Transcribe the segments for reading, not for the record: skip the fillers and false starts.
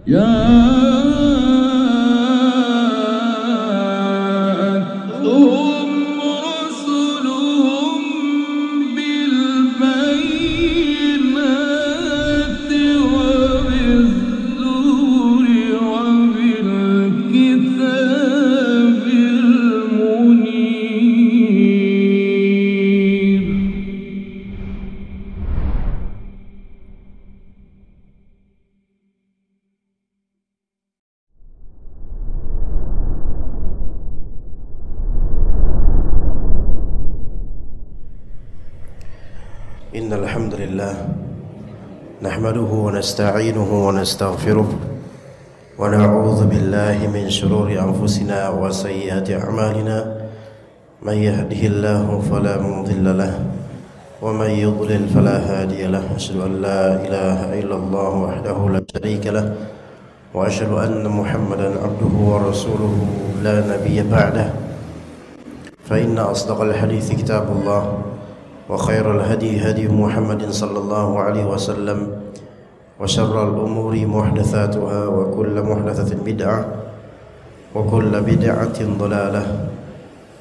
جاءتهم رسلهم بالبينات وبالزور وبالكتاب المنير. إن الحمد لله نحمده ونستعينه ونستغفره ونعوذ بالله من شرور أنفسنا وسيئات أعمالنا من يهده الله فلا مضل له ومن يضلل فلا هادي له أشهد أن لا إله إلا الله وحده لا شريك له وأشهد أن محمدا عبده ورسوله لا نبي بعده فإن أصدق الحديث كتاب الله وخير الهدي هدي محمد صلى الله عليه وسلم وشر الأمور محدثاتها وكل محدثة بدعة وكل بدعة ضلالة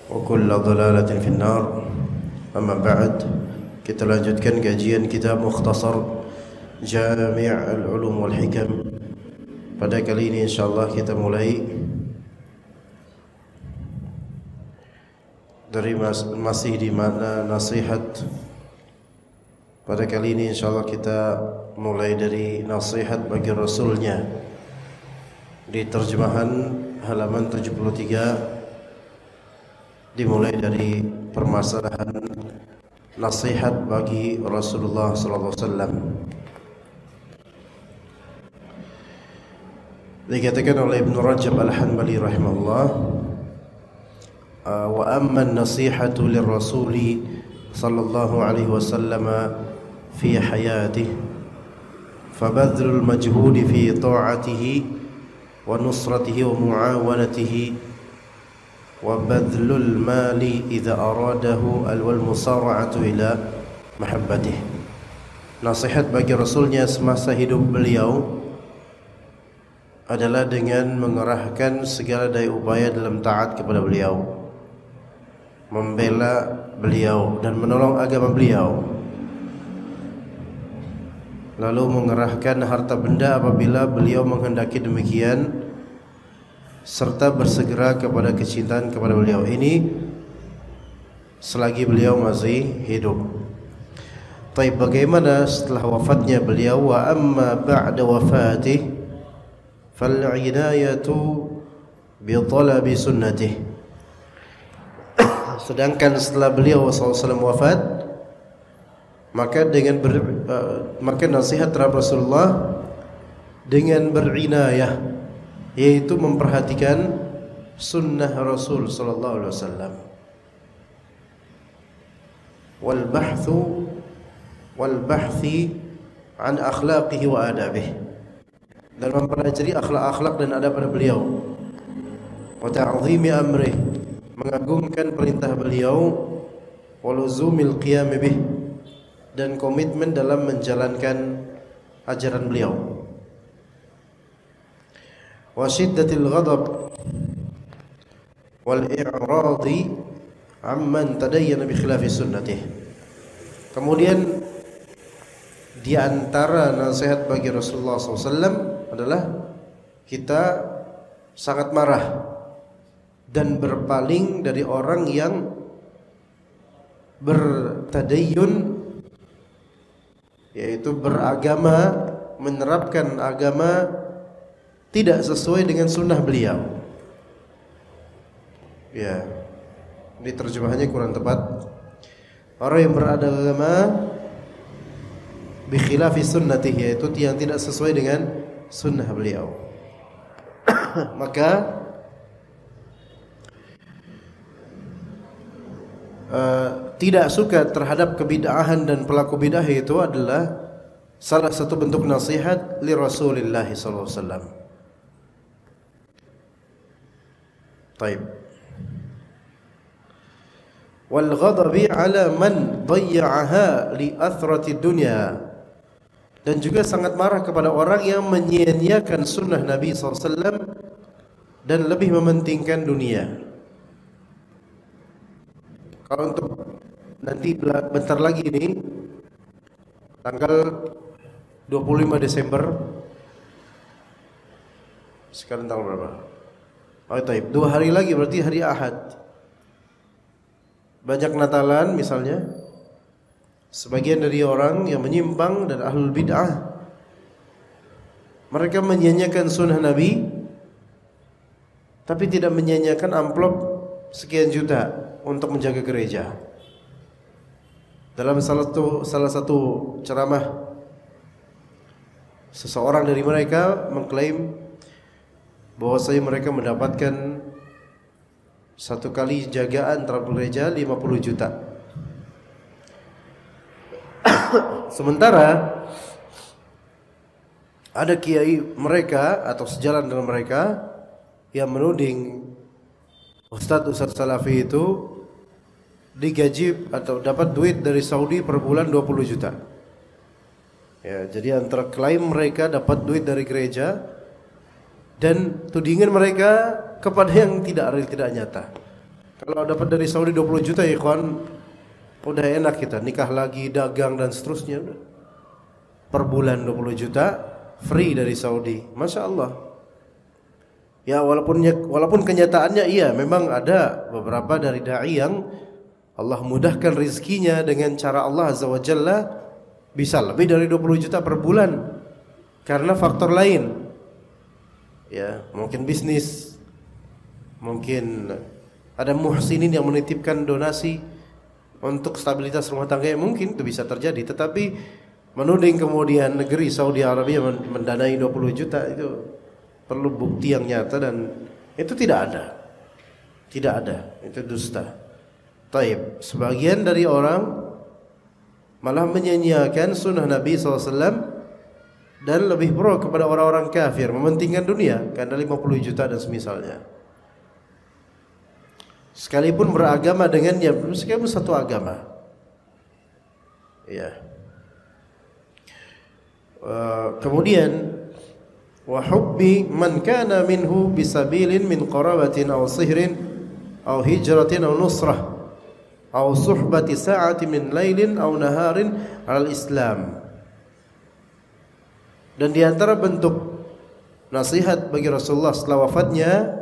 وكل ضلالة في النار. أما بعد, kita lanjutkan kajian kitab Mukhtasar Jami' al-Ulum wal Hikam. Pada kali ini insyaallah kita mulai dari masih di mana nasihat. Pada kali ini insyaallah kita mulai dari nasihat bagi Rasulnya di terjemahan halaman 73, dimulai dari permasalahan nasihat bagi Rasulullah sallallahu alaihi wasallam. Dikatakan oleh Ibn Rajab Al-Hanbali rahimahullah, wa amma an-nasihatu lirrasuli sallallahu alaihi wasallam fi hayatihi fabadhlul majhudi fi ta'atihi wa nusratihi wa muawanatihi wa badhlul mali idza aradahu wal musara'atu ila mahabbatihi. Nasihat bagi Rasulnya semasa hidup beliau adalah dengan mengerahkan segala daya upaya dalam taat kepada beliau, membela beliau dan menolong agama beliau, lalu mengerahkan harta benda apabila beliau menghendaki demikian, serta bersegera kepada kecintaan kepada beliau. Ini selagi beliau masih hidup. Tapi bagaimana setelah wafatnya beliau? Wa amma ba'da wafatih fal'inayatu bi talabi sunnatih. Sedangkan setelah beliau SAW wafat, maka maka nasihat terhadap Rasulullah dengan berinayah, yaitu memperhatikan sunnah Rasul sallallahu alaihi wasallam, wal bahthi an akhlaqihi wa adabihi, dan mempelajari akhlak-akhlak dan adab pada beliau, wa ta'zimi amrih, mengagungkan perintah beliau, waluzumil qiyam bih, dan komitmen dalam menjalankan ajaran beliau, wa syiddatil ghadab wal i'radi amman tadayyana bi khilafi sunnatih. Kemudian di antara nasihat bagi Rasulullah SAW adalah kita sangat marah dan berpaling dari orang yang bertadayyun, yaitu beragama, menerapkan agama tidak sesuai dengan sunnah beliau. Ya, ini terjemahannya kurang tepat. Orang yang beragama bi khilafi sunnatih, yaitu yang tidak sesuai dengan sunnah beliau. Maka tidak suka terhadap kebid'ahan dan pelaku bid'ah itu adalah salah satu bentuk nasihat li Rasulillah sallallahu alaihi wasallam. Baik. Wal ghadabi ala man dayya'aha li athrati dunya dan juga sangat marah kepada orang yang menyia-nyiakan sunnah Nabi SAW dan lebih mementingkan dunia. Kalau untuk nanti bentar lagi ini tanggal 25 Desember, sekarang tanggal berapa? Oh, taib. 2 hari lagi berarti hari Ahad. Banyak Natalan misalnya, sebagian dari orang yang menyimpang dan ahlul bid'ah, mereka menyia-nyiakan sunnah Nabi, tapi tidak menyia-nyiakan amplop sekian juta untuk menjaga gereja. Dalam salah satu ceramah, seseorang dari mereka mengklaim bahwasanya mereka mendapatkan satu kali jagaan terhadap gereja 50 juta. Sementara ada kiai mereka atau sejalan dengan mereka yang menuding Ustadz Salafi itu digaji atau dapat duit dari Saudi per bulan 20 juta. Ya, jadi antara klaim mereka dapat duit dari gereja dan tudingan mereka kepada yang tidak nyata. Kalau dapat dari Saudi 20 juta, ya ikhwan, udah enak kita nikah lagi, dagang dan seterusnya. Per bulan 20 juta free dari Saudi. Masya Allah. Ya, walaupun kenyataannya iya, memang ada beberapa dari dai yang Allah mudahkan rizkinya dengan cara Allah Azza wa Jalla bisa lebih dari 20 juta per bulan karena faktor lain. Ya, mungkin bisnis, mungkin ada muhsinin yang menitipkan donasi untuk stabilitas rumah tangga, mungkin itu bisa terjadi. Tetapi menuding kemudian negeri Saudi Arabia mendanai 20 juta itu perlu bukti yang nyata dan itu tidak ada, itu dusta. Taib, sebagian dari orang malah menyanyiakan sunnah Nabi SAW dan lebih pro kepada orang-orang kafir, mementingkan dunia karena 50 juta dan semisalnya. Sekalipun beragama dengannya, sekalipun satu agama. Ya. Kemudian wa hubbi man kana minhu bisabilin min qarabatin aw sihrin aw hijratin aw nusrah aw suhbati sa'ati min lailin aw naharin al Islam. Dan di antara bentuk nasihat bagi Rasulullah setelah wafatnya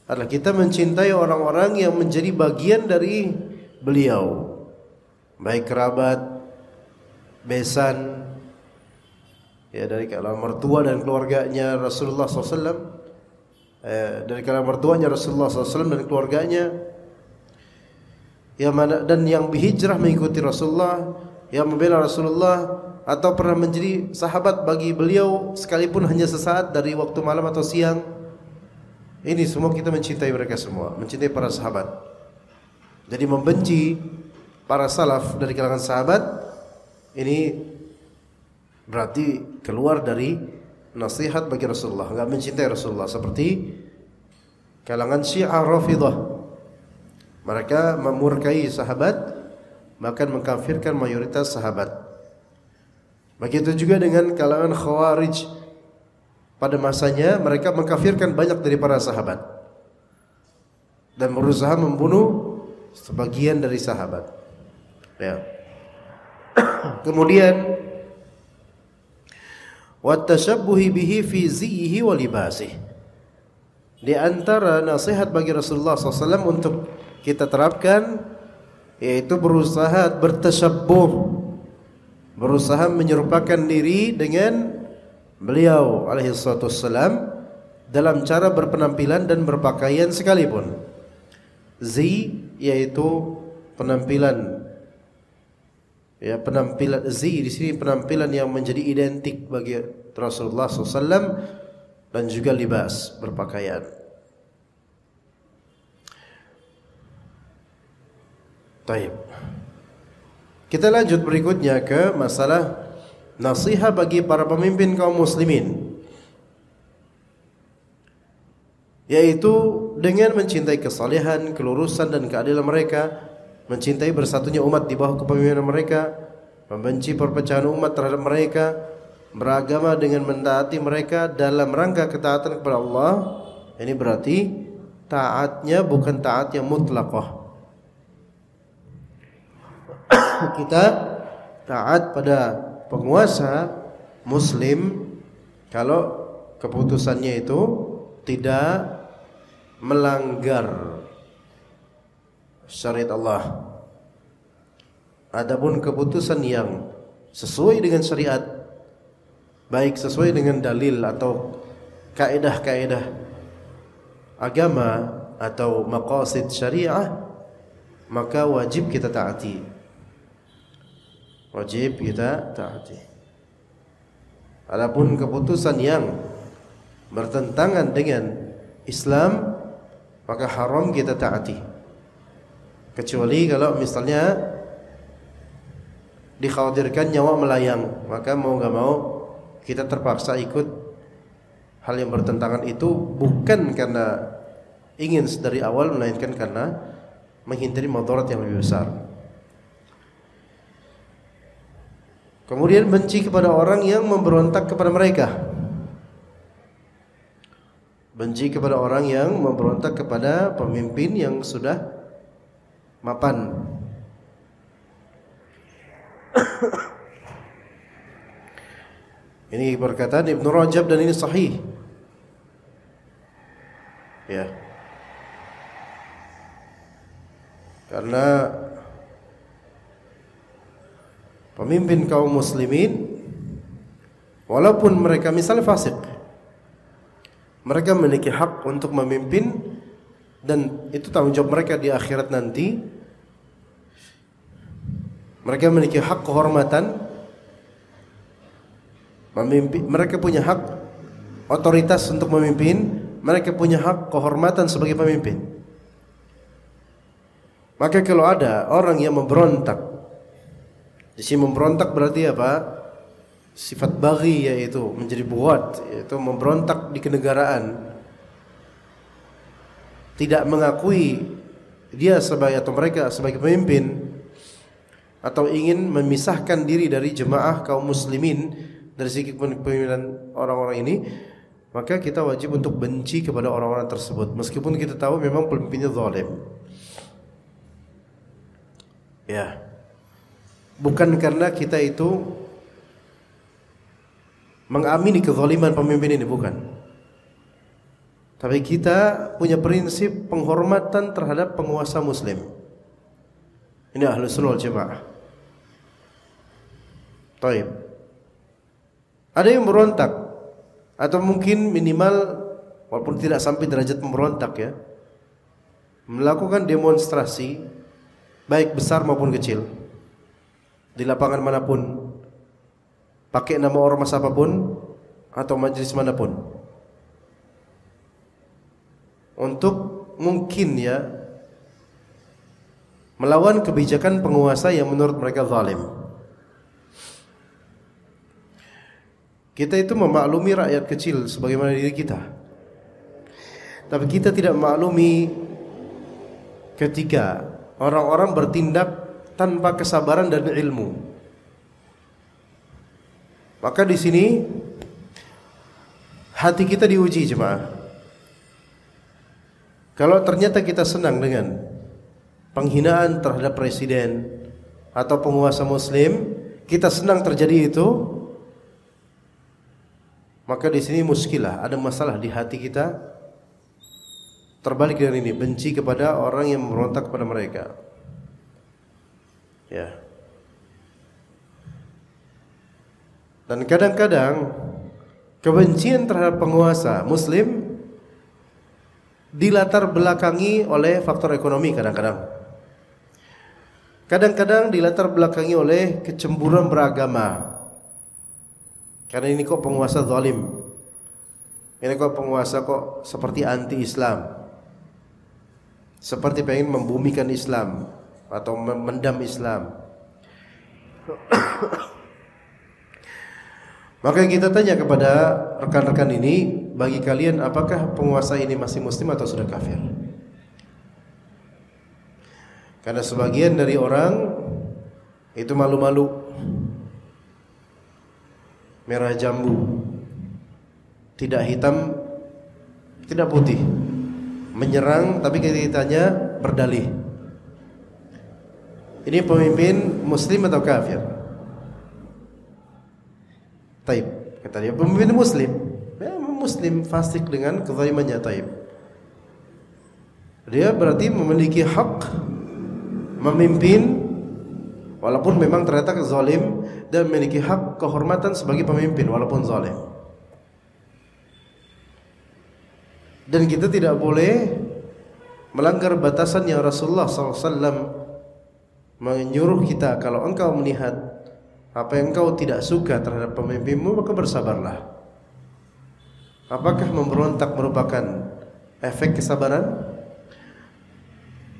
adalah kita mencintai orang-orang yang menjadi bagian dari beliau, baik kerabat, besan, ya, dari kalangan mertua dan keluarganya Rasulullah SAW, dari kalangan mertuanya Rasulullah SAW dan keluarganya, yang mana dan yang berhijrah mengikuti Rasulullah, yang membela Rasulullah atau pernah menjadi sahabat bagi beliau sekalipun hanya sesaat dari waktu malam atau siang. Ini semua kita mencintai mereka semua, mencintai para sahabat. Jadi membenci para salaf dari kalangan sahabat ini berarti keluar dari nasihat bagi Rasulullah, enggak mencintai Rasulullah, seperti kalangan Syiah Rafidhah. Mereka memurkai sahabat, bahkan mengkafirkan mayoritas sahabat. Begitu juga dengan kalangan Khawarij. Pada masanya mereka mengkafirkan banyak dari para sahabat dan berusaha membunuh sebagian dari sahabat. Ya. Kemudian wa tashabbuhi bihi fi ziyhi wa libasihi. Di antara nasihat bagi Rasulullah SAW untuk kita terapkan yaitu berusaha bertasyabbuh, berusaha menyerupakan diri dengan beliau alaihi salatu wassalam dalam cara berpenampilan dan berpakaian sekalipun. Zi yaitu penampilan, ya, penampilan zi di sini penampilan yang menjadi identik bagi Rasulullah SAW dan juga libas, berpakaian. Baik. Kita lanjut berikutnya ke masalah nasihat bagi para pemimpin kaum muslimin, yaitu dengan mencintai kesalehan, kelurusan dan keadilan mereka, mencintai bersatunya umat di bawah kepemimpinan mereka, membenci perpecahan umat terhadap mereka, beragama dengan mentaati mereka dalam rangka ketaatan kepada Allah. Ini berarti taatnya bukan taat yang mutlaqah. Kita taat pada penguasa muslim kalau keputusannya itu tidak melanggar syariat Allah. Adapun keputusan yang sesuai dengan syariat, baik sesuai dengan dalil atau kaedah-kaedah agama atau maqasid syariah, maka wajib kita taati. Wajib kita taati. Adapun keputusan yang bertentangan dengan Islam, maka haram kita taati. Kecuali kalau misalnya dikhawatirkan nyawa melayang, maka mau gak mau kita terpaksa ikut hal yang bertentangan itu, bukan karena ingin dari awal, melainkan karena menghindari mudarat yang lebih besar. Kemudian benci kepada orang yang memberontak kepada mereka. Benci kepada orang yang memberontak kepada pemimpin yang sudah mapan. Ini perkataan Ibnu Rajab dan ini sahih. Ya. Karena pemimpin kaum muslimin, walaupun mereka misalnya fasik, mereka memiliki hak untuk memimpin, dan itu tanggung jawab mereka di akhirat nanti. Mereka memiliki hak kehormatan memimpin, mereka punya hak otoritas untuk memimpin, mereka punya hak kehormatan sebagai pemimpin. Maka kalau ada orang yang memberontak, di sini memberontak berarti apa? Sifat baghi, yaitu menjadi buat, yaitu memberontak di kenegaraan, tidak mengakui dia sebagai atau mereka sebagai pemimpin, atau ingin memisahkan diri dari jemaah kaum muslimin dari segi kepemimpinan orang-orang ini, maka kita wajib untuk benci kepada orang-orang tersebut, meskipun kita tahu memang pemimpinnya zalim. Ya, bukan karena kita itu mengamini kezaliman pemimpin ini, bukan. Tapi kita punya prinsip penghormatan terhadap penguasa muslim. Ini Ahlus Sunnah wal Jamaah. Taib. Ada yang berontak, atau mungkin minimal walaupun tidak sampai derajat memberontak ya, melakukan demonstrasi baik besar maupun kecil di lapangan manapun, pakai nama ormas apapun atau majelis manapun, untuk mungkin ya melawan kebijakan penguasa yang menurut mereka zalim. Kita itu memaklumi rakyat kecil sebagaimana diri kita, tapi kita tidak memaklumi ketika orang-orang bertindak tanpa kesabaran dan ilmu. Maka di sini hati kita diuji, jemaah. Kalau ternyata kita senang dengan penghinaan terhadap presiden atau penguasa muslim, kita senang terjadi itu, maka di sini muskilah, ada masalah di hati kita. Terbalik dari ini, benci kepada orang yang memberontak kepada mereka. Ya. Dan kadang-kadang kebencian terhadap penguasa muslim dilatar belakangi oleh faktor ekonomi kadang-kadang. Kadang-kadang dilatar belakangi oleh kecemburuan beragama. Karena ini kok penguasa zalim, ini kok penguasa kok seperti anti-Islam, seperti pengen membumikan Islam atau memendam Islam. Maka kita tanya kepada rekan-rekan ini, bagi kalian apakah penguasa ini masih muslim atau sudah kafir? Karena sebagian dari orang itu malu-malu merah jambu, tidak hitam, tidak putih, menyerang tapi kitanya berdalih. Ini pemimpin muslim atau kafir? Taib, kata dia pemimpin muslim. Muslim fasik dengan kezalimannya. Taib, dia berarti memiliki hak memimpin walaupun memang ternyata zalim, dan memiliki hak kehormatan sebagai pemimpin walaupun zalim. Dan kita tidak boleh melanggar batasan yang Rasulullah SAW menyuruh kita, kalau engkau melihat apa yang engkau tidak suka terhadap pemimpinmu, maka bersabarlah. Apakah memberontak merupakan efek kesabaran?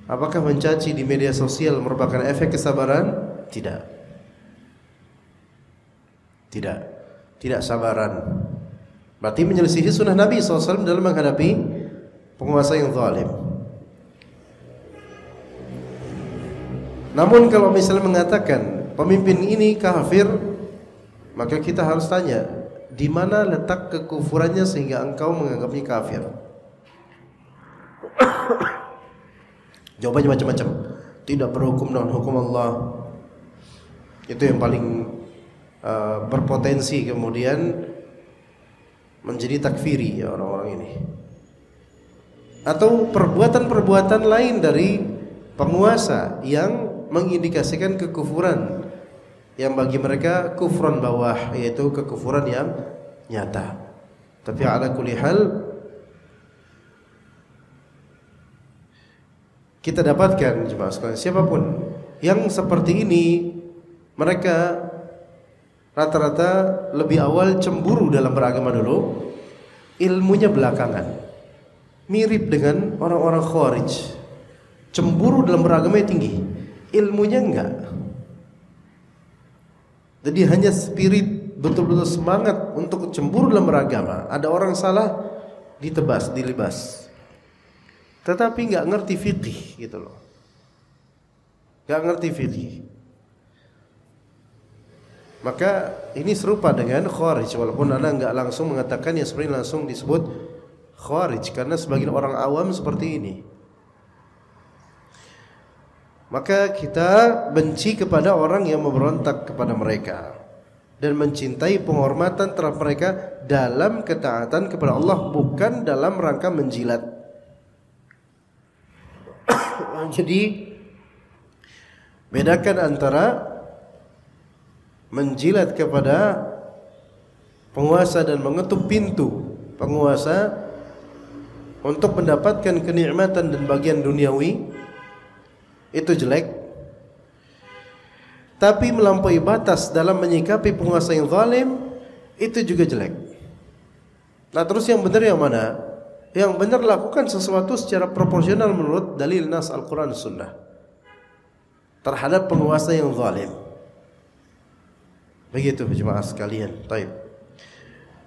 Apakah mencaci di media sosial merupakan efek kesabaran? Tidak. Tidak sabaran. Berarti menyelisihi sunnah Nabi SAW dalam menghadapi penguasa yang zalim. Namun kalau misalnya mengatakan pemimpin ini kafir, maka kita harus tanya, di mana letak kekufurannya sehingga engkau menganggapnya kafir? Jawabannya macam-macam. Tidak berhukum dengan hukum Allah. Itu yang paling berpotensi kemudian menjadi takfiri ya orang-orang ini. Atau perbuatan-perbuatan lain dari penguasa yang mengindikasikan kekufuran, yang bagi mereka kufran bawah, yaitu kekufuran yang nyata. Tapi ala kulli hal kita dapatkan jemaah sekalian, siapapun yang seperti ini, mereka rata-rata lebih awal cemburu dalam beragama dulu, ilmunya belakangan. Mirip dengan orang-orang Khawarij, cemburu dalam beragama tinggi, ilmunya enggak. Jadi hanya spirit, betul-betul semangat untuk cemburu dalam beragama. Ada orang salah, ditebas, dilibas, tetapi nggak ngerti fikih gitu loh, nggak ngerti fikih. Maka ini serupa dengan Khawarij, walaupun anda nggak langsung mengatakan yang sebenarnya langsung disebut Khawarij, karena sebagian orang awam seperti ini. Maka kita benci kepada orang yang memberontak kepada mereka dan mencintai penghormatan terhadap mereka dalam ketaatan kepada Allah, bukan dalam rangka menjilat. Jadi bedakan antara menjilat kepada penguasa dan mengetuk pintu penguasa untuk mendapatkan kenikmatan dan bagian duniawi, itu jelek. Tapi melampaui batas dalam menyikapi penguasa yang zalim, itu juga jelek. Nah, terus yang benar yang mana? Yang benar lakukan sesuatu secara proporsional menurut dalil nas Al-Quran Sunnah terhadap penguasa yang zalim. Begitu jemaah sekalian. Taib.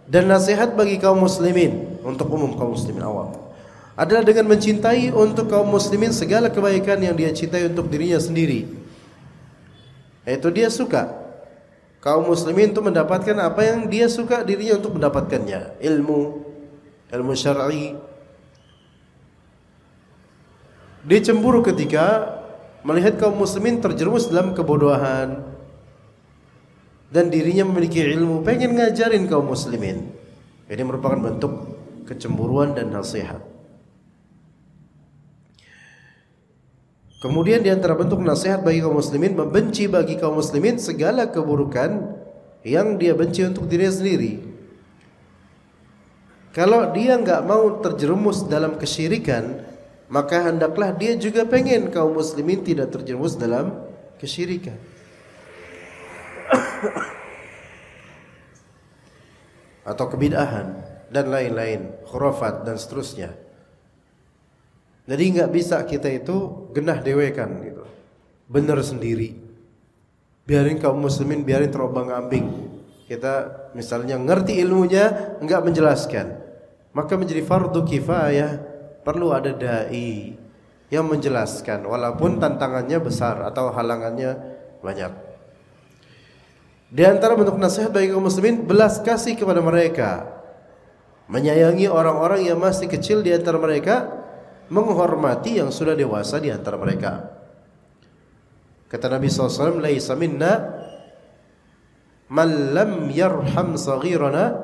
Dan nasihat bagi kaum muslimin, untuk umum kaum muslimin awam, adalah dengan mencintai untuk kaum muslimin segala kebaikan yang dia cintai untuk dirinya sendiri. Yaitu dia suka kaum muslimin untuk mendapatkan apa yang dia suka dirinya untuk mendapatkannya, ilmu syar'i. Dia cemburu ketika melihat kaum muslimin terjerumus dalam kebodohan dan dirinya memiliki ilmu, pengen ngajarin kaum muslimin. Ini merupakan bentuk kecemburuan dan nasihat. Kemudian di antara bentuk nasihat bagi kaum muslimin, membenci bagi kaum muslimin segala keburukan yang dia benci untuk dirinya sendiri. Kalau dia enggak mau terjerumus dalam kesyirikan, maka hendaklah dia juga pengen kaum muslimin tidak terjerumus dalam kesyirikan. Atau kebid'ahan dan lain-lain, khurafat dan seterusnya. Jadi nggak bisa kita itu genah dewekan gitu, benar sendiri. Biarin kaum muslimin, biarin terombang-ambing. Kita misalnya ngerti ilmunya, nggak menjelaskan, maka menjadi fardu kifayah, perlu ada dai yang menjelaskan, walaupun tantangannya besar atau halangannya banyak. Di antara bentuk nasihat bagi kaum muslimin, belas kasih kepada mereka, menyayangi orang-orang yang masih kecil di antara mereka, menghormati yang sudah dewasa di antara mereka. Kata Nabi SAW, laisa minna man lam yarham saghirana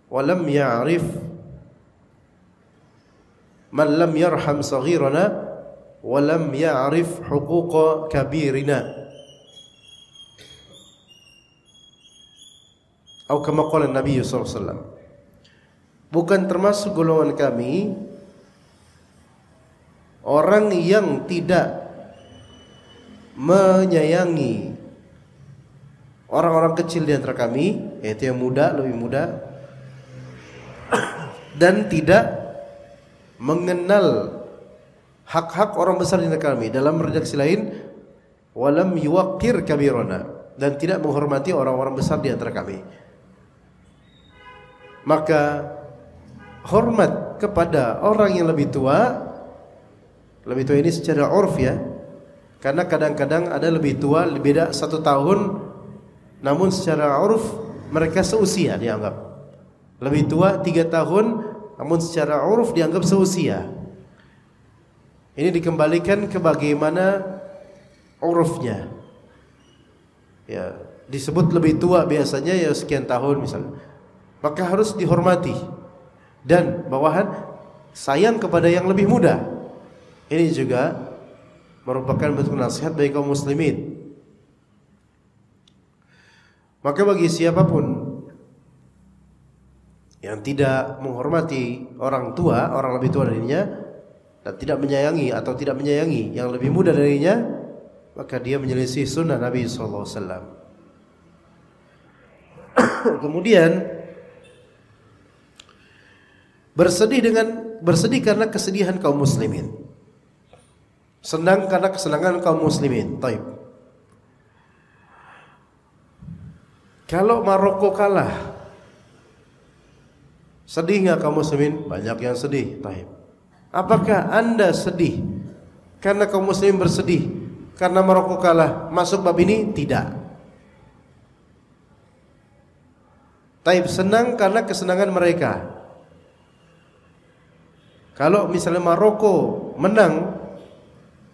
wa lam ya'rif man lam yarham saghirana wa lam ya'rif huquqa kabirina. Atau kama qala Nabi SAW, bukan termasuk golongan kami orang yang tidak menyayangi orang-orang kecil di antara kami, yaitu yang muda, lebih muda, dan tidak mengenal hak-hak orang besar di antara kami. Dalam redaksi lain, walam yuwaqqir kabirana, dan tidak menghormati orang-orang besar di antara kami. Maka hormat kepada orang yang lebih tua ini secara urf ya, karena kadang-kadang ada lebih tua, beda 1 tahun, namun secara urf mereka seusia dianggap. Lebih tua 3 tahun, namun secara urf dianggap seusia. Ini dikembalikan ke bagaimana urufnya. Ya, disebut lebih tua biasanya ya sekian tahun misalnya, maka harus dihormati dan bawahan sayang kepada yang lebih muda. Ini juga merupakan bentuk nasihat bagi kaum muslimin. Maka bagi siapapun yang tidak menghormati orang tua, orang lebih tua darinya, dan tidak menyayangi atau tidak menyayangi yang lebih muda darinya, maka dia menyelisih sunnah Nabi SAW. Kemudian bersedih karena kesedihan kaum muslimin, senang karena kesenangan kaum muslimin. Taib. Kalau Maroko kalah, sedih nggak kaum muslimin? Banyak yang sedih. Taib. Apakah Anda sedih karena kaum muslimin bersedih karena Maroko kalah? Masuk bab ini? Tidak. Taib, senang karena kesenangan mereka. Kalau misalnya Maroko menang,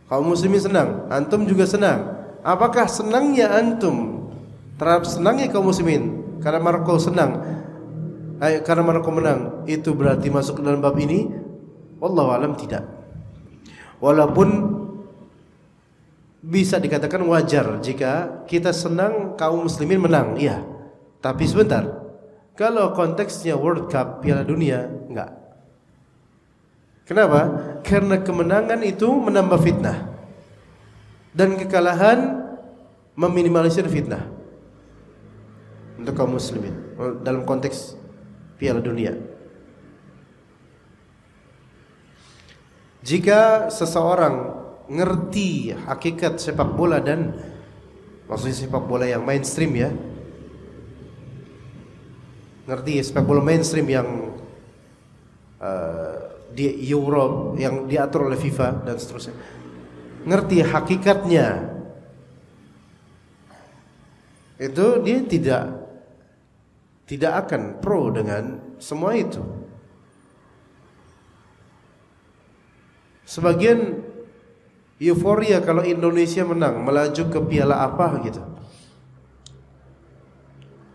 kaum muslimin senang, antum juga senang. Apakah senangnya antum terhadap senangnya kaum muslimin karena Maroko senang, karena Maroko menang, itu berarti masuk ke dalam bab ini? Wallahu alam tidak. Walaupun bisa dikatakan wajar jika kita senang kaum muslimin menang, iya. Tapi sebentar, kalau konteksnya World Cup, Piala Dunia, enggak. Kenapa? Karena kemenangan itu menambah fitnah dan kekalahan meminimalisir fitnah untuk kaum muslimin dalam konteks Piala Dunia. Jika seseorang ngerti hakikat sepak bola, dan maksudnya sepak bola yang mainstream ya, ngerti sepak bola mainstream yang di Europe yang diatur oleh FIFA dan seterusnya, ngerti hakikatnya, itu dia tidak akan pro dengan semua itu. Sebagian euforia kalau Indonesia menang, melaju ke piala apa gitu.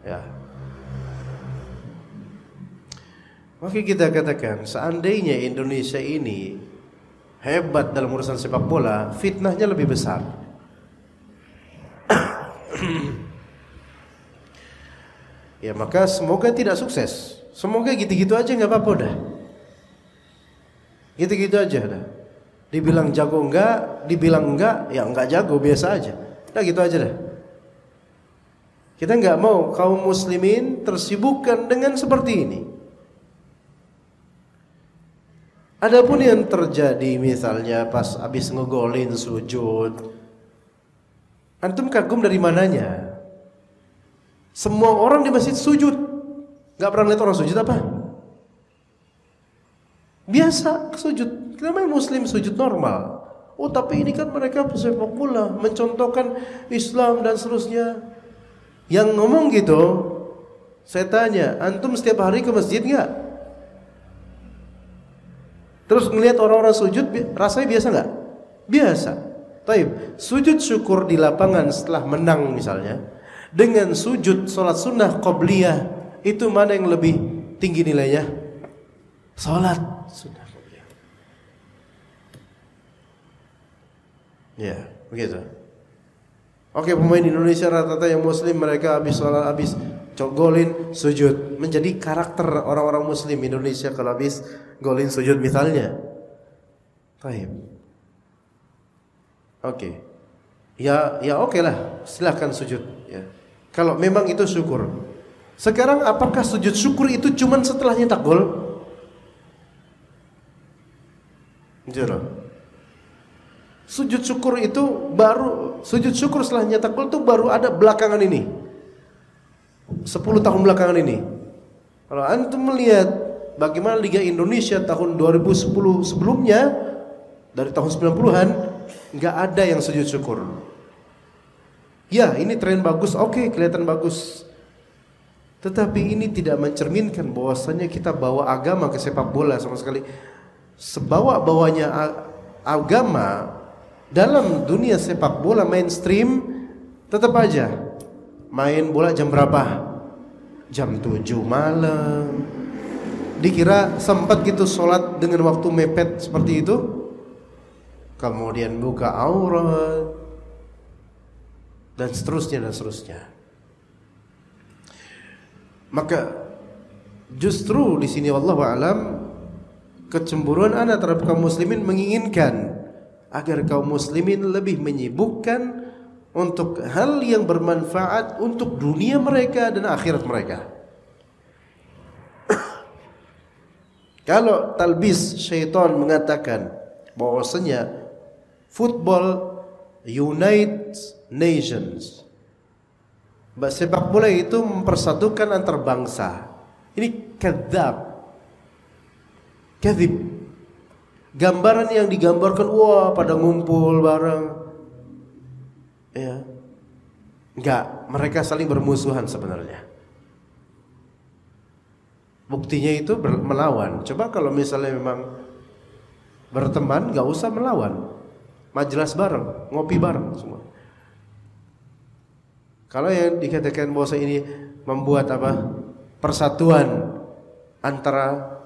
Ya. Maka kita katakan, seandainya Indonesia ini hebat dalam urusan sepak bola, fitnahnya lebih besar. Ya, maka semoga tidak sukses. Semoga gitu-gitu aja, nggak apa-apa dah. Gitu-gitu aja dah. Dibilang jago enggak, dibilang enggak, ya enggak jago, biasa aja. Nah gitu aja dah. Kita nggak mau kaum muslimin tersibukkan dengan seperti ini. Adapun yang terjadi misalnya pas habis ngegolin sujud, antum kagum dari mananya? Semua orang di masjid sujud, nggak pernah lihat orang sujud apa? Biasa sujud, namanya muslim sujud normal. Oh tapi ini kan mereka pesepak bola, mencontohkan Islam dan seterusnya. Yang ngomong gitu, saya tanya, antum setiap hari ke masjid nggak? Terus ngelihat orang-orang sujud, rasanya biasa nggak? Biasa. Taib, sujud syukur di lapangan setelah menang misalnya, dengan sujud sholat sunnah qobliyah, itu mana yang lebih tinggi nilainya? Sholat sunnah qobliyah. Ya, begitu. Oke, pemain Indonesia rata-rata yang muslim, mereka habis sholat, habis golin, sujud. Menjadi karakter orang-orang muslim Indonesia kalau habis golin sujud misalnya. Taib. Oke. Ya oke lah, silahkan sujud ya. Kalau memang itu syukur. Sekarang apakah sujud syukur itu cuman setelah nyetak gol? Jujur. Sujud syukur itu baru, sujud syukur setelah nyetak gol itu baru ada belakangan ini, 10 tahun belakangan ini. Kalau antum melihat bagaimana Liga Indonesia tahun 2010 sebelumnya, dari tahun 90-an nggak ada yang sujud syukur. Ya, ini tren bagus, oke, kelihatan bagus. Tetapi ini tidak mencerminkan bahwasanya kita bawa agama ke sepak bola sama sekali. Sebawa-bawanya agama dalam dunia sepak bola mainstream, tetap aja main bola jam berapa? Jam 7 malam. Dikira sempat gitu sholat dengan waktu mepet seperti itu, kemudian buka aurat, dan seterusnya dan seterusnya. Maka justru di sini wallahu alam, kecemburuan anak terhadap kaum muslimin menginginkan agar kaum muslimin lebih menyibukkan untuk hal yang bermanfaat untuk dunia mereka dan akhirat mereka. Kalau talbis syaitan mengatakan bahwasanya football unites nations, sepak bola itu mempersatukan antar bangsa, ini kadzab, kadzib. Gambaran yang digambarkan, wah pada ngumpul bareng, ya, enggak, mereka saling bermusuhan sebenarnya. Buktinya itu melawan. Coba kalau misalnya memang berteman, enggak usah melawan, majelis bareng, ngopi bareng semua. Kalau yang dikatakan bahwa ini membuat apa? Persatuan antara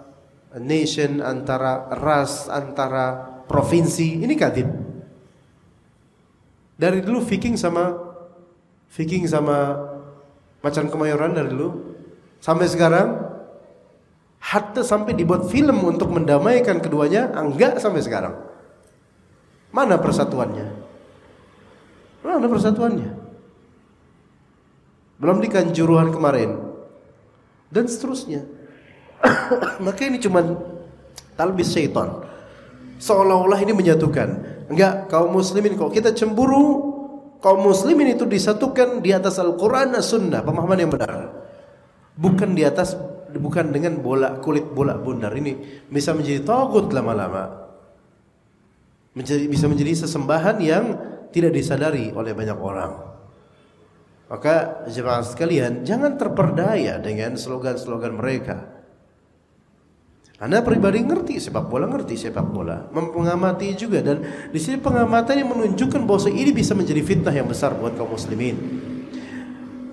nation, antara ras, antara provinsi, ini kadzib. Dari dulu Viking sama Macan Kemayoran dari dulu sampai sekarang, hatta sampai dibuat film untuk mendamaikan keduanya, enggak sampai sekarang. Mana persatuannya? Mana persatuannya? Belum di Kanjuruhan kemarin dan seterusnya. Maka ini cuma talbis syaitan, seolah-olah ini menyatukan. Enggak, kaum muslimin, kalau kita cemburu, kaum muslimin itu disatukan di atas Al-Quran dan Sunnah, pemahaman yang benar, bukan di atas, bukan dengan kulit bola bundar. Ini bisa menjadi tagut lama-lama, bisa menjadi sesembahan yang tidak disadari oleh banyak orang. Maka jemaah sekalian, jangan terperdaya dengan slogan-slogan mereka. Anda pribadi ngerti sepak bola, mengamati juga, dan di sini pengamatan yang menunjukkan bahwa ini bisa menjadi fitnah yang besar buat kaum muslimin.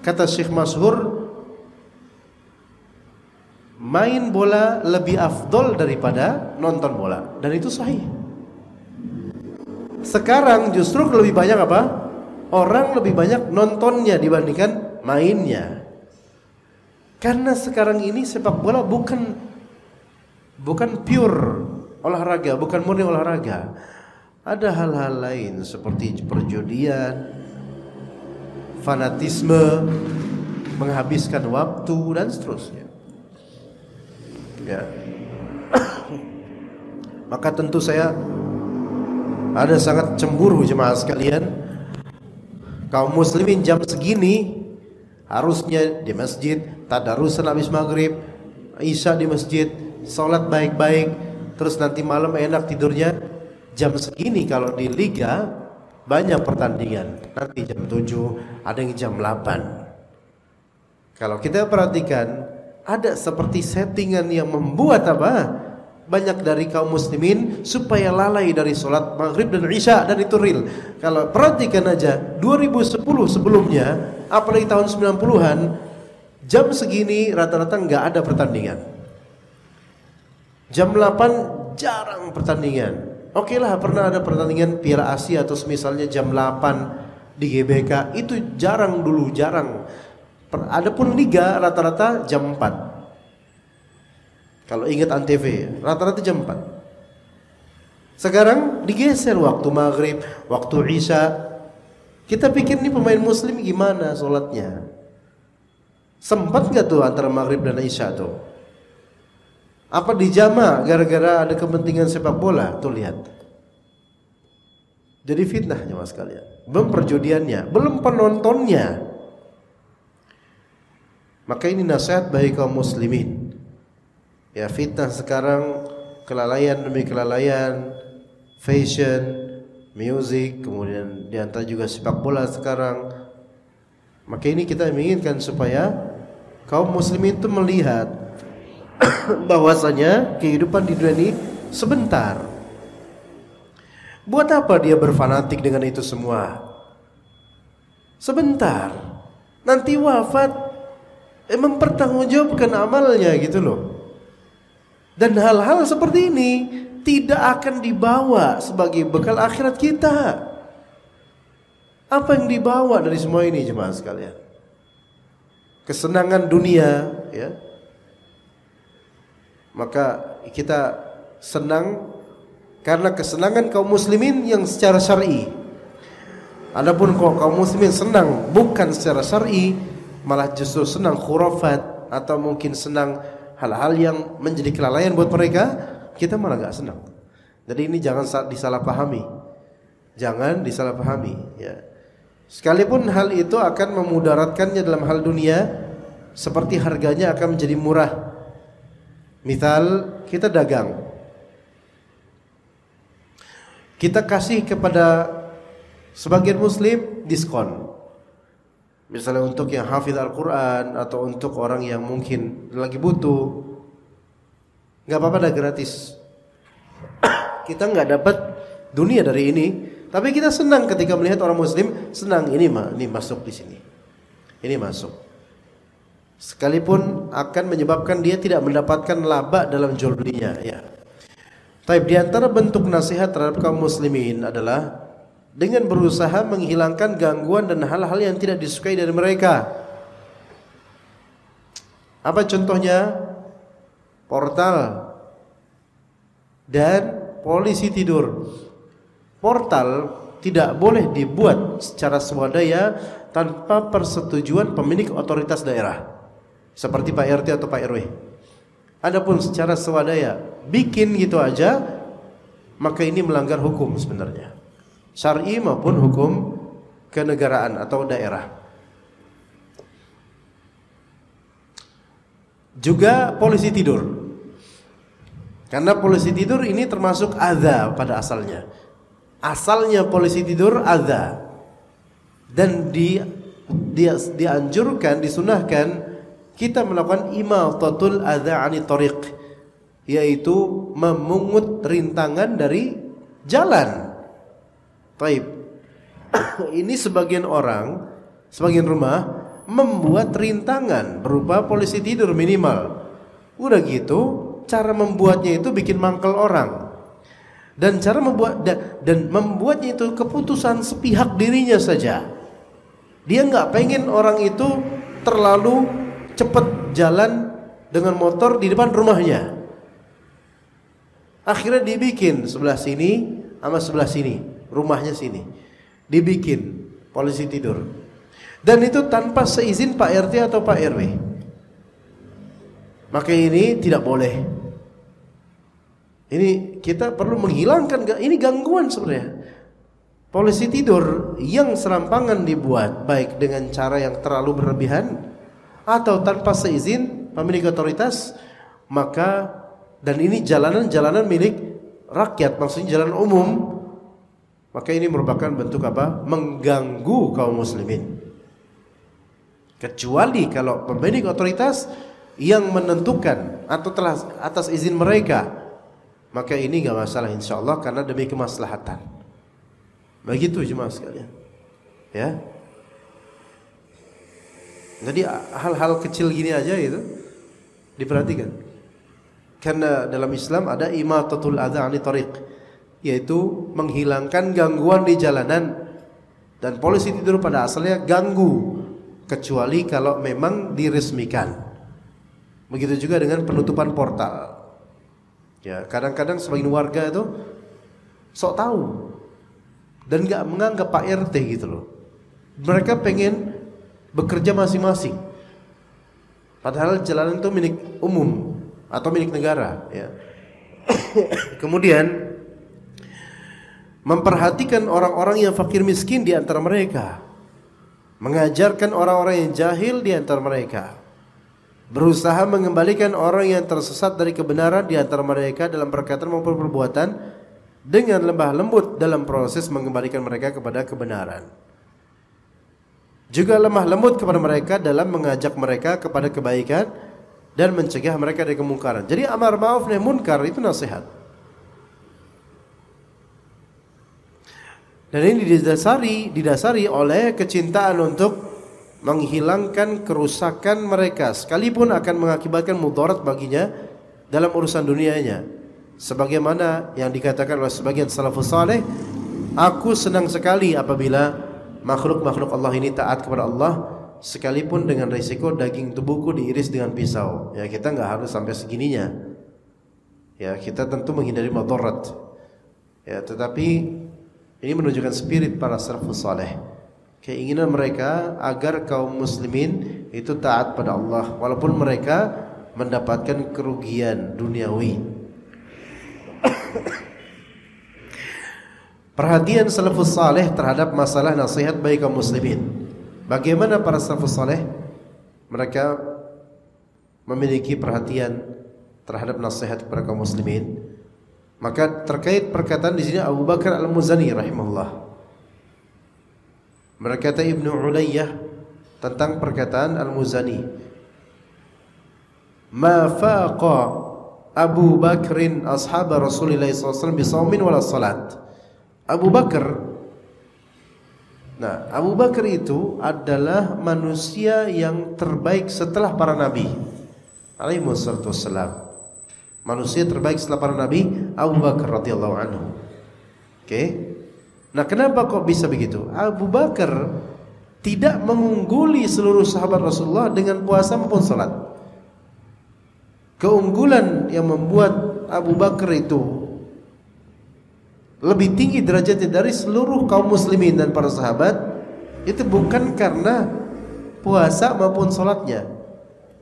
Kata Syekh Masyhur, main bola lebih afdol daripada nonton bola, dan itu sahih. Sekarang justru lebih banyak apa? Orang lebih banyak nontonnya dibandingkan mainnya. Karena sekarang ini sepak bola bukan pure olahraga, bukan murni olahraga. Ada hal-hal lain seperti perjudian, fanatisme, menghabiskan waktu dan seterusnya. Ya. Maka tentu saya ada sangat cemburu jemaah sekalian. Kaum muslimin jam segini harusnya di masjid, tadarusan habis maghrib, isya di masjid, sholat baik-baik, terus nanti malam enak tidurnya. Jam segini kalau di liga banyak pertandingan, nanti jam 7, ada yang jam 8. Kalau kita perhatikan, ada seperti settingan yang membuat apa? Banyak dari kaum muslimin supaya lalai dari sholat maghrib dan isya, dan itu real. Kalau perhatikan aja 2010 sebelumnya, apalagi tahun 90-an, jam segini rata-rata nggak ada pertandingan. Jam 8 jarang pertandingan. Oke lah, pernah ada pertandingan Piala Asia atau misalnya jam 8 di GBK, itu jarang dulu, jarang. Adapun liga rata-rata jam 4. Kalau ingat Antv, rata-rata jam 4. Sekarang digeser waktu maghrib, waktu isya. Kita pikir nih pemain muslim gimana sholatnya? Sempat nggak tuh antara maghrib dan isya tuh? Apa dijama gara-gara ada kepentingan sepak bola? Tuh lihat. Jadi fitnahnya mas kalian. Belum perjudiannya, belum penontonnya. Maka ini nasihat bagi kaum muslimin. Ya, fitnah sekarang kelalaian demi kelalaian, fashion, music, kemudian diantara juga sepak bola sekarang. Maka ini kita menginginkan supaya kaum muslimin itu melihat bahwasanya kehidupan di dunia ini sebentar. Buat apa dia berfanatik dengan itu semua? Sebentar. Nanti wafat, mempertanggungjawabkan amalnya gitu loh. Dan hal-hal seperti ini tidak akan dibawa sebagai bekal akhirat kita. Apa yang dibawa dari semua ini jemaah sekalian? Kesenangan dunia, ya. Maka kita senang karena kesenangan kaum muslimin yang secara syar'i. Adapun kaum muslimin senang bukan secara syar'i, malah justru senang khurafat atau mungkin senang hal-hal yang menjadi kelalaian buat mereka, kita malah gak senang. Jadi ini jangan disalahpahami. Jangan disalahpahami, ya. Sekalipun hal itu akan memudaratkannya dalam hal dunia, seperti harganya akan menjadi murah. Misal kita dagang, kita kasih kepada sebagian muslim diskon. Misalnya untuk yang hafidz Al-Quran atau untuk orang yang mungkin lagi butuh, nggak apa-apa, dah gratis. Kita nggak dapat dunia dari ini, tapi kita senang ketika melihat orang muslim senang, ini masuk di sini, ini masuk. Sekalipun akan menyebabkan dia tidak mendapatkan laba dalam jual belinya, ya. Tapi di antara bentuk nasihat terhadap kaum muslimin adalah dengan berusaha menghilangkan gangguan dan hal-hal yang tidak disukai dari mereka. Apa contohnya? Portal dan polisi tidur. Portal tidak boleh dibuat secara swadaya tanpa persetujuan pemilik otoritas daerah, seperti Pak RT atau Pak RW. Adapun secara swadaya bikin gitu aja, maka ini melanggar hukum sebenarnya, syar'i maupun hukum kenegaraan atau daerah. Juga polisi tidur, karena polisi tidur ini termasuk adza pada asalnya. Asalnya polisi tidur adza, dan dianjurkan, disunahkan kita melakukan imatatul adza 'ani thariq, yaitu memungut rintangan dari jalan. Taib. Ini sebagian orang, sebagian rumah membuat rintangan berupa polisi tidur minimal. Udah gitu, cara membuatnya itu bikin mangkel orang. Dan cara membuatnya itu keputusan sepihak dirinya saja. Dia nggak pengen orang itu terlalu cepat jalan dengan motor di depan rumahnya. Akhirnya dibikin sebelah sini sama sebelah sini, rumahnya sini, dibikin polisi tidur. Dan itu tanpa seizin Pak RT atau Pak RW. Maka ini tidak boleh. Ini kita perlu menghilangkan, ini gangguan sebenarnya. Polisi tidur yang serampangan dibuat baik dengan cara yang terlalu berlebihan atau tanpa seizin pemilik otoritas, maka, dan ini jalanan-jalanan milik rakyat, maksudnya jalan umum, maka ini merupakan bentuk apa? Mengganggu kaum muslimin. Kecuali kalau pemilik otoritas yang menentukan atau telah atas izin mereka, maka ini enggak masalah insyaallah karena demi kemaslahatan. Begitu jemaah sekalian. Ya. Jadi hal-hal kecil gini aja itu diperhatikan. Karena dalam Islam ada imatatul adza 'ani thariq, yaitu menghilangkan gangguan di jalanan. Dan polisi tidur pada asalnya ganggu, kecuali kalau memang diresmikan. Begitu juga dengan penutupan portal. Ya, kadang-kadang sebagian warga itu sok tahu dan enggak menganggap Pak RT gitu loh. Mereka pengen bekerja masing-masing. Padahal jalanan itu milik umum atau milik negara, ya. Kemudian memperhatikan orang-orang yang fakir miskin di antara mereka, mengajarkan orang-orang yang jahil di antara mereka, berusaha mengembalikan orang yang tersesat dari kebenaran di antara mereka dalam perkataan maupun perbuatan, dengan lemah lembut dalam proses mengembalikan mereka kepada kebenaran. Juga lemah lembut kepada mereka dalam mengajak mereka kepada kebaikan dan mencegah mereka dari kemungkaran. Jadi amar ma'ruf nahi munkar itu nasihat. Dan ini didasari oleh kecintaan untuk menghilangkan kerusakan mereka, sekalipun akan mengakibatkan mudarat baginya dalam urusan dunianya. Sebagaimana yang dikatakan oleh sebagian salafus saleh, aku senang sekali apabila makhluk-makhluk Allah ini taat kepada Allah, sekalipun dengan risiko daging tubuhku diiris dengan pisau. Ya, kita enggak harus sampai segininya. Ya, kita tentu menghindari mudarat. Ya, tetapi ini menunjukkan spirit para salafus saleh. Keinginan mereka agar kaum muslimin itu taat pada Allah walaupun mereka mendapatkan kerugian duniawi. Perhatian salafus saleh terhadap masalah nasihat bagi kaum muslimin. Bagaimana para salafus saleh? Mereka memiliki perhatian terhadap nasihat kepada kaum muslimin. Maka terkait perkataan di sini Abu Bakar Al-Muzani rahimahullah, berkata Ibnu Ulayyah tentang perkataan Al-Muzani, ma faqa Abu Bakrin ashab Rasulullah SAW bisaumin wala salat. Abu Bakar, nah Abu Bakar itu adalah manusia yang terbaik setelah para nabi alaihi wassalatu wassalam. Manusia terbaik setelah para nabi Abu Bakar radhiyallahu anhu. Oke. Nah, kenapa kok bisa begitu? Abu Bakar tidak mengungguli seluruh sahabat Rasulullah dengan puasa maupun salat. Keunggulan yang membuat Abu Bakar itu lebih tinggi derajatnya dari seluruh kaum muslimin dan para sahabat itu bukan karena puasa maupun salatnya.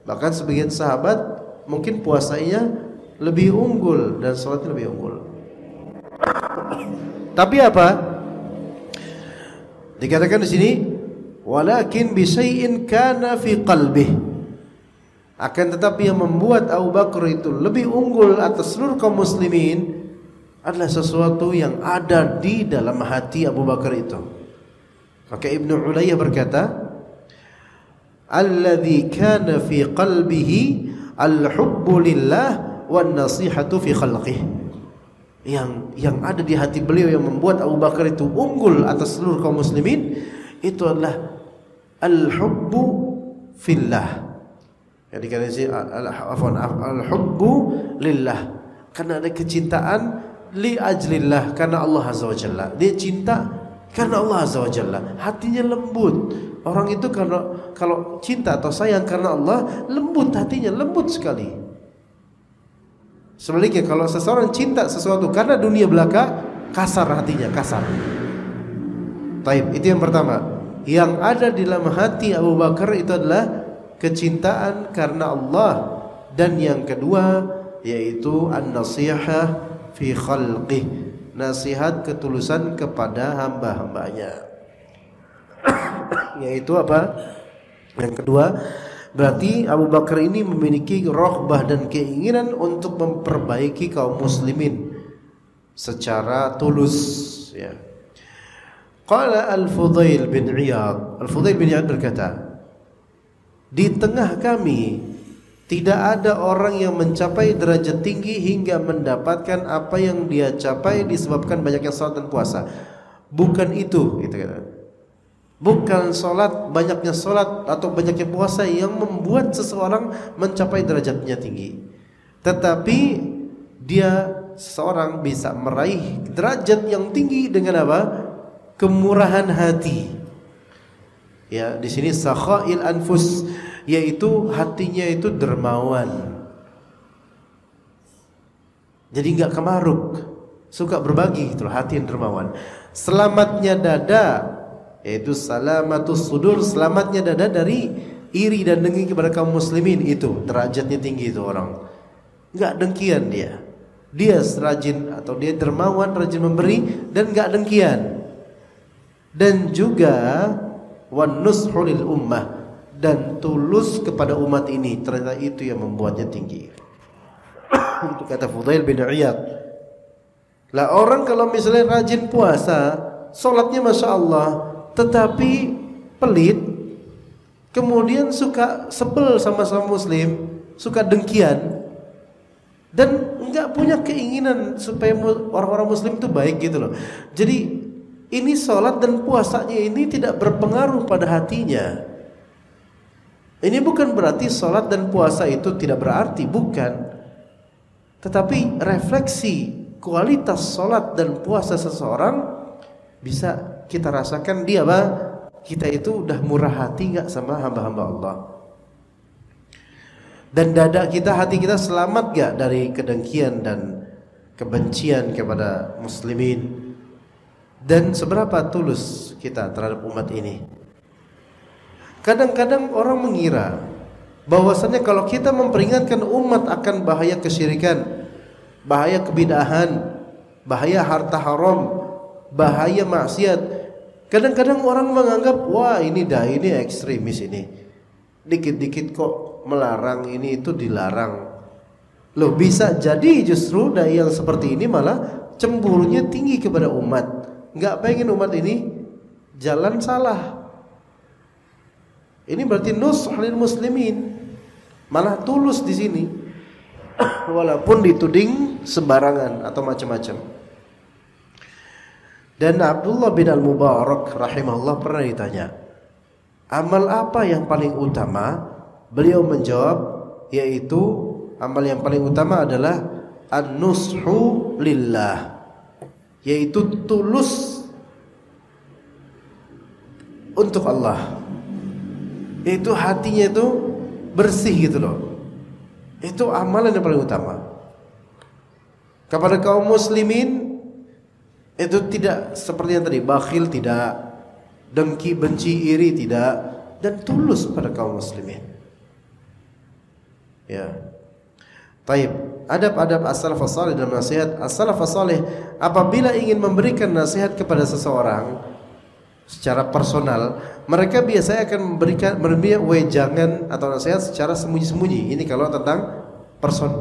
Bahkan sebagian sahabat mungkin puasanya lebih unggul dan salatnya lebih unggul. Tapi apa? Dikatakan di sini, walakin bi syai'in kana fi qalbih. Akan tetapi yang membuat Abu Bakar itu lebih unggul atas seluruh kaum muslimin adalah sesuatu yang ada di dalam hati Abu Bakar itu. Maka Ibnu Ulayyah berkata, alladzi kana fi qalbihi al-hubbu lillah wan nasihatu fi khalqihi. Yang ada di hati beliau yang membuat Abu Bakar itu unggul atas seluruh kaum muslimin itu adalah al-hubbu fillah. Yang dikatakan al-hubbu lillah, karena ada kecintaan li ajlillah, karena Allah azza wajalla. Dia cinta karena Allah azza wajalla. Hatinya lembut. Orang itu kalau cinta atau sayang karena Allah, lembut hatinya, lembut sekali. Sebaliknya kalau seseorang cinta sesuatu karena dunia belaka, kasar hatinya, kasar. Taib, itu yang pertama. Yang ada di dalam hati Abu Bakar itu adalah kecintaan karena Allah. Dan yang kedua yaitu an-nasihah fi khalqih, nasihat ketulusan kepada hamba-hambanya. Yaitu apa? Yang kedua, berarti Abu Bakar ini memiliki raghbah dan keinginan untuk memperbaiki kaum muslimin secara tulus, ya. Qala Al-Fudail bin Iyad, Al-Fudail bin Iyad berkata, Di tengah kami tidak ada orang yang mencapai derajat tinggi hingga mendapatkan apa yang dia capai disebabkan banyaknya salat dan puasa. Bukan itu, gitu kan. Bukan salat, banyaknya salat atau banyaknya puasa yang membuat seseorang mencapai derajatnya tinggi. Tetapi dia seorang bisa meraih derajat yang tinggi dengan apa? Kemurahan hati. Ya, di sini sakhail anfus, yaitu hatinya itu dermawan. Jadi enggak kemaruk, suka berbagi, itulah hati yang dermawan. Selamatnya dada, yaitu salamatus sudur, selamatnya dada dari iri dan dengki kepada kaum muslimin, itu derajatnya tinggi itu orang. Enggak dengkian dia. Dia rajin atau dia dermawan, rajin memberi dan enggak dengkian. Dan juga wan nushu lil ummah, dan tulus kepada umat ini, ternyata itu yang membuatnya tinggi. Itu kata Fudail bin Iyad. Lah orang kalau misalnya rajin puasa, sholatnya masya Allah, tetapi pelit, kemudian suka sebel sama muslim, suka dengkian, dan enggak punya keinginan supaya orang-orang muslim itu baik gitu loh. Jadi ini sholat dan puasanya ini tidak berpengaruh pada hatinya. Ini bukan berarti sholat dan puasa itu tidak berarti, bukan. Tetapi refleksi kualitas sholat dan puasa seseorang bisa kita rasakan dia kita itu udah murah hati nggak sama hamba-hamba Allah. Dan dada kita, hati kita selamat gak dari kedengkian dan kebencian kepada muslimin. Dan seberapa tulus kita terhadap umat ini. Kadang-kadang orang mengira bahwasannya kalau kita memperingatkan umat akan bahaya kesyirikan, bahaya kebidahan, bahaya harta haram, bahaya maksiat, kadang-kadang orang menganggap wah ini dai ini ekstremis ini, dikit-dikit kok melarang ini itu dilarang. Loh, bisa jadi justru dai yang seperti ini malah cemburunya tinggi kepada umat, nggak pengen umat ini jalan salah. Ini berarti nush lil muslimin, malah tulus di sini, walaupun dituding sembarangan atau macam-macam. Dan Abdullah bin Al-Mubarak rahimahullah pernah ditanya, amal apa yang paling utama? Beliau menjawab, yaitu amal yang paling utama adalah an-nushu lillah, yaitu tulus untuk Allah. Itu hatinya itu bersih gitu loh. Itu amalan yang paling utama. Kepada kaum muslimin itu tidak seperti yang tadi, bakhil tidak, dengki, benci, iri tidak, dan tulus pada kaum muslimin. Ya. Taib, adab-adab as-salafus salih dalam nasihat. As-salafus salih apabila ingin memberikan nasihat kepada seseorang secara personal, mereka biasanya akan memberikan wejangan atau nasihat secara sembunyi-sembunyi. Ini kalau tentang person.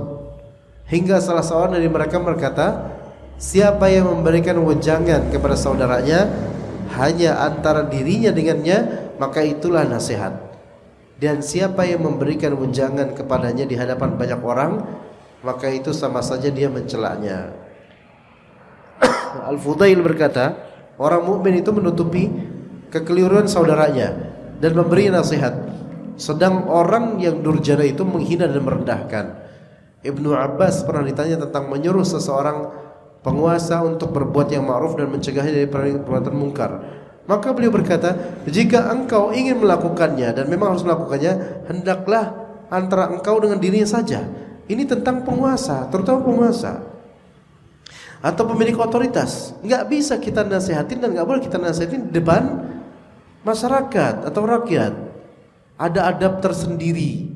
Hingga salah seorang dari mereka berkata, siapa yang memberikan wejangan kepada saudaranya hanya antara dirinya dengannya, maka itulah nasihat. Dan siapa yang memberikan wejangan kepadanya di hadapan banyak orang, maka itu sama saja dia mencelanya. Al-Fudail berkata, orang mukmin itu menutupi kekeliruan saudaranya dan memberi nasihat, sedang orang yang durjana itu menghina dan merendahkan. Ibnu Abbas pernah ditanya tentang menyuruh seseorang penguasa untuk berbuat yang ma'ruf dan mencegahnya dari perbuatan mungkar. Maka beliau berkata, jika engkau ingin melakukannya dan memang harus melakukannya, hendaklah antara engkau dengan dirinya saja. Ini tentang penguasa, terutama penguasa atau pemilik otoritas. Nggak bisa kita nasihatin dan nggak boleh kita nasihatin di depan masyarakat atau rakyat. Ada adab tersendiri.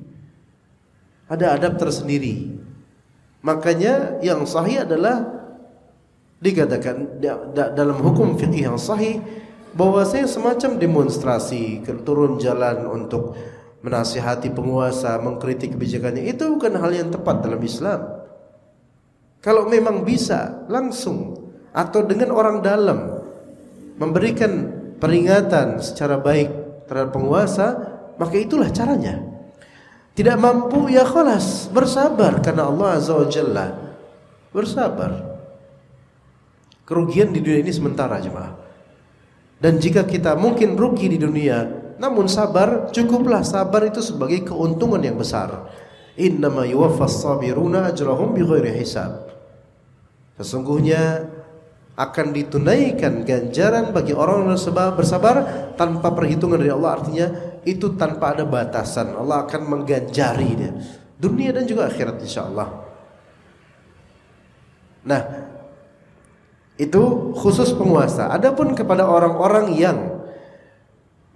Ada adab tersendiri. Makanya yang sahih adalah dikatakan dalam hukum fikih yang sahih bahwasanya semacam demonstrasi, turun jalan untuk menasihati penguasa, mengkritik kebijakannya, itu bukan hal yang tepat dalam Islam. Kalau memang bisa langsung atau dengan orang dalam memberikan peringatan secara baik terhadap penguasa, maka itulah caranya. Tidak mampu, ya khalas, bersabar karena Allah Azza wa Jalla. Bersabar. Kerugian di dunia ini sementara, jemaah. Dan jika kita mungkin rugi di dunia, namun sabar, cukuplah. Sabar itu sebagai keuntungan yang besar. Innama yuwaffas sabiruna ajrahum bighairi hisab. Sesungguhnya akan ditunaikan ganjaran bagi orang yang bersabar tanpa perhitungan dari Allah. Artinya itu tanpa ada batasan. Allah akan mengganjari dia dunia dan juga akhirat, insyaallah. Nah, itu khusus penguasa. Adapun kepada orang-orang yang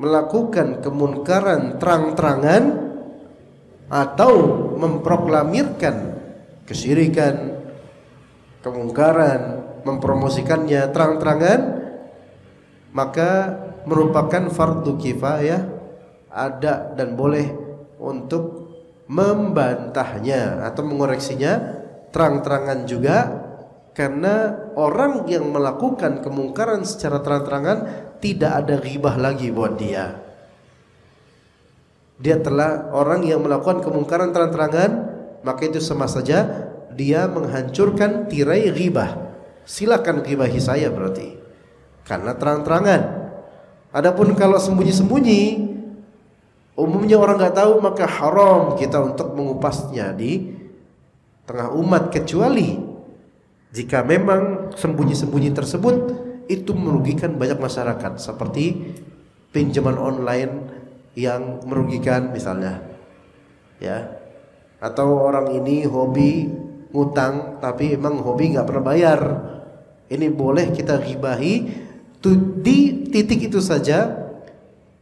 melakukan kemunkaran terang-terangan atau memproklamirkan kesyirikan, kemungkaran, mempromosikannya terang-terangan, maka merupakan fardu kifayah, ada dan boleh untuk membantahnya atau mengoreksinya terang-terangan juga, karena orang yang melakukan kemungkaran secara terang-terangan tidak ada ghibah lagi buat dia. Dia telah orang yang melakukan kemungkaran terang-terangan, maka itu sama saja dia menghancurkan tirai ghibah. Silakan ghibahi saya berarti, karena terang-terangan. Adapun kalau sembunyi-sembunyi, umumnya orang nggak tahu, maka haram kita untuk mengupasnya di tengah umat, kecuali jika memang sembunyi-sembunyi tersebut itu merugikan banyak masyarakat, seperti pinjaman online yang merugikan misalnya, ya, atau orang ini hobi ngutang tapi emang hobi nggak pernah bayar. Ini boleh kita ghibahi di titik itu saja,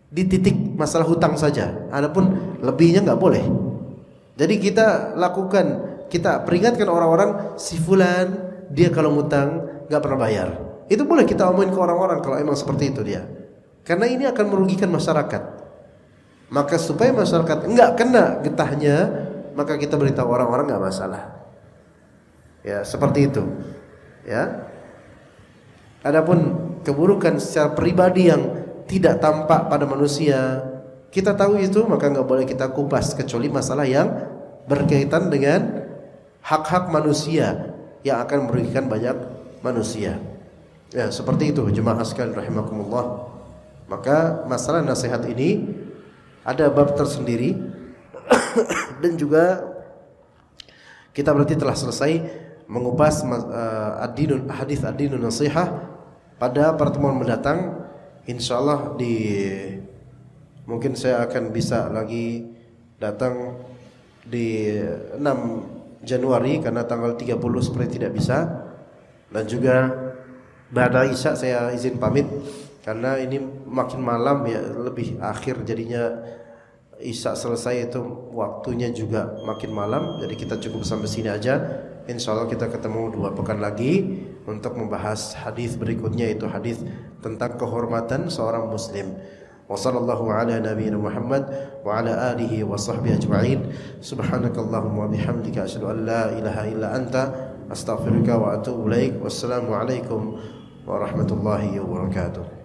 di titik masalah hutang saja. Adapun lebihnya nggak boleh. Jadi kita lakukan, kita peringatkan orang-orang, si fulan dia kalau ngutang nggak pernah bayar. Itu boleh kita omongin ke orang-orang kalau emang seperti itu dia. Karena ini akan merugikan masyarakat. Maka supaya masyarakat nggak kena getahnya, maka kita beritahu orang-orang nggak masalah. Ya, seperti itu. Ya. Adapun keburukan secara pribadi yang tidak tampak pada manusia, kita tahu itu, maka nggak boleh kita kupas, kecuali masalah yang berkaitan dengan hak-hak manusia yang akan merugikan banyak manusia. Ya, seperti itu jemaah sekalian rahimakumullah. Maka masalah nasihat ini ada bab tersendiri dan juga kita berarti telah selesai mengupas hadis ad-dinun nasihah. Pada pertemuan mendatang insyaallah mungkin saya akan bisa lagi datang di 6 Januari karena tanggal 30 seperti tidak bisa. Dan juga ba'da Isya saya izin pamit karena ini makin malam ya, lebih akhir jadinya Isya selesai itu waktunya juga makin malam. Jadi kita cukup sampai sini aja. Insyaallah kita ketemu 2 pekan lagi untuk membahas hadis berikutnya, yaitu hadis tentang kehormatan seorang muslim. Wa sallallahu ala nabiyyina Muhammad wa ala alihi wa sahbihi ajma'in. Subhanakallahumma wa bihamdika asyhadu an la ilaha illa anta astaghfiruka wa atubu ilaik. Wassalamu alaikum warahmatullahi wabarakatuh.